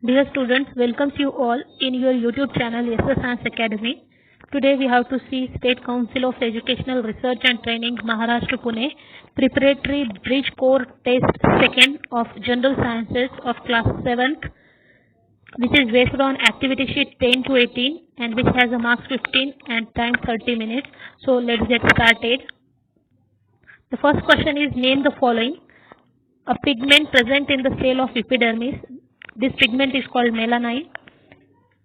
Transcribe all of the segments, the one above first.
Dear students, welcomes you all in your YouTube channel SS Science Academy. Today we have to see State Council of Educational Research and Training Maharashtra Pune Preparatory Bridge Core Test 2nd of General Sciences of Class 7th, which is based on activity sheet 10 to 18 and which has a marks 15 and time 30 minutes. So let's get started. The first question is, name the following. A pigment present in the cell of epidermis. This pigment is called melanin.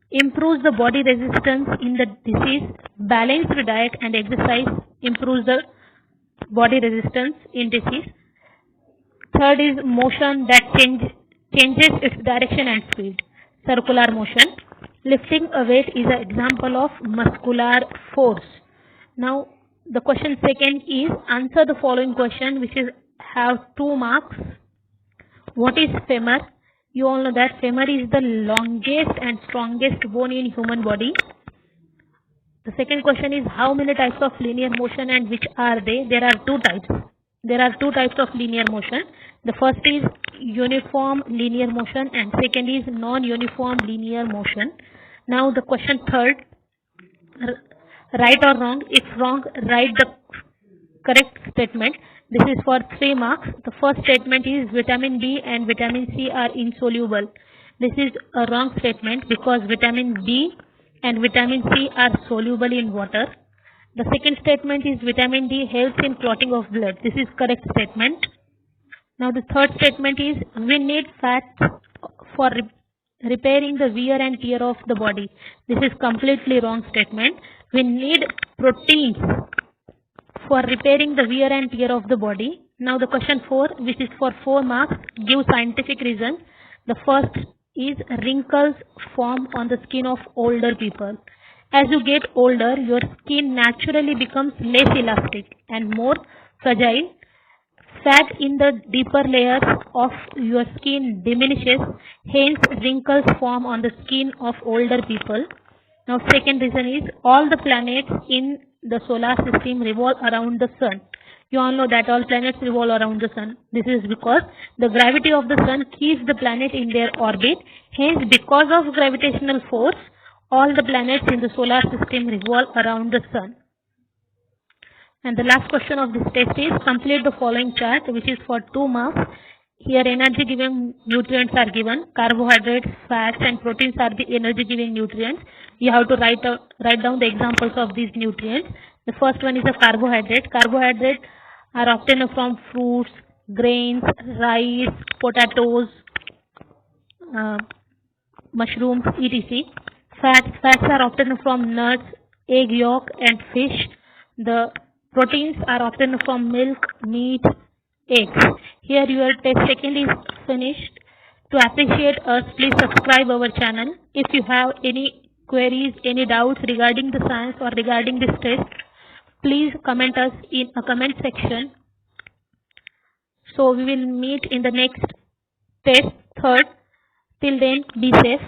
Improves the body resistance in the disease. Balanced diet and exercise improves the body resistance in disease. Third is motion that changes its direction and speed. Circular motion. Lifting a weight is an example of muscular force. Now the question second is, answer the following question which is have 2 marks. What is femur? You all know that femur is the longest and strongest bone in human body. The second question is, how many types of linear motion and which are they? There are 2 types. There are 2 types of linear motion. The first is uniform linear motion and second is non-uniform linear motion. Now the question third, right or wrong? If wrong, write the correct statement. This is for 3 marks. The first statement is vitamin B and vitamin C are insoluble. This is a wrong statement because vitamin B and vitamin C are soluble in water. The second statement is vitamin D helps in clotting of blood. This is correct statement. Now the third statement is, we need fat for repairing the wear and tear of the body. This is completely wrong statement. We need proteins for repairing the wear and tear of the body. Now the question 4, which is for 4 marks, give scientific reason. The first is wrinkles form on the skin of older people. As you get older, your skin naturally becomes less elastic and more fragile. Fat in the deeper layers of your skin diminishes, hence wrinkles form on the skin of older people. Now second reason is, all the planets in the solar system revolve around the sun. You all know that all planets revolve around the sun. This is because the gravity of the sun keeps the planet in their orbit. Hence, because of gravitational force, all the planets in the solar system revolve around the sun. And the last question of this test is, complete the following chart which is for 2 marks. Here energy giving nutrients are given. Carbohydrates, fats and proteins are the energy giving nutrients. You have to write down the examples of these nutrients. The first one is a carbohydrate. Carbohydrates are obtained from fruits, grains, rice, potatoes, mushrooms, etc. Fats are obtained from nuts, egg yolk and fish. The proteins are obtained from milk, meat, eggs. Here your test second is finished. To appreciate us, please subscribe our channel. If you have any queries, any doubts regarding the science or regarding this test, please comment us in a comment section. So we will meet in the next test, third. Till then, be safe.